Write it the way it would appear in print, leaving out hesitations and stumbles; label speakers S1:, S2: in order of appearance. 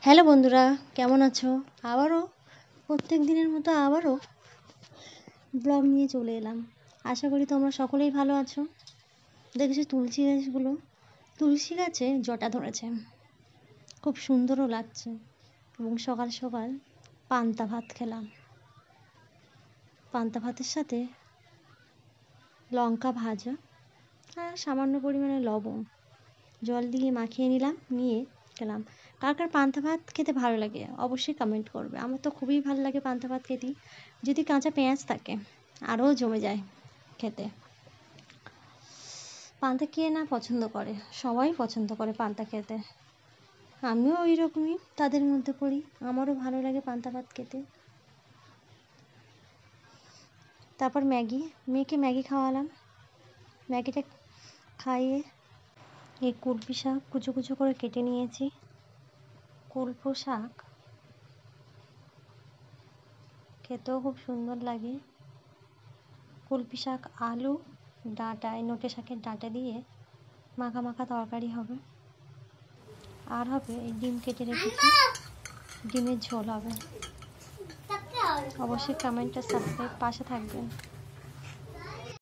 S1: Hello বন্ধুরা, কেমন আছো? আবারও প্রত্যেক দিনের মতো আবারও ব্লগ নিয়ে চলে এলাম। আশা করি তোমরা সকলেই ভালো আছো। দেখেছো তুলসী গাছগুলো, তুলসী গাছে জটা ধরেছে, খুব সুন্দরও লাগছে। এবং সকাল সকাল পান্তা ভাত খেলাম। পান্তা ভাতের সাথে লঙ্কা ভাজা আর সামান্য পরিমাণে লবণ জল দিয়ে মাখিয়ে নিলাম, নিয়ে খেলাম। কার কার পান্তা ভাত খেতে ভালো লাগে অবশ্যই কমেন্ট করবে। আমার তো খুবই ভালো লাগে পান্তা ভাত খেতে, যদি কাঁচা পেঁয়াজ থাকে আরও জমে যায় খেতে। পান্তা কে না পছন্দ করে, সবাই পছন্দ করে পান্তা খেতে। আমিও ওই রকমই তাদের মধ্যে পড়ি, আমারও ভালো লাগে পান্তা ভাত খেতে। তারপর মেয়েকে ম্যাগি খাওয়ালাম। ম্যাগিটা খাইয়ে এই কুলপি শাক কুচো কুচো করে কেটে নিয়েছি। কুলপো শাক খেতেও খুব সুন্দর লাগে। কুলপি শাক, আলু, ডাঁটা, নোটে শাকের ডাঁটা দিয়ে মাখা মাখা তরকারি হবে। আর হবে এই ডিম কেটে রেখেছি, ডিমের ঝোল হবে। অবশ্যই কমেন্ট আর সাবস্ক্রাইব পাশে থাকবেন।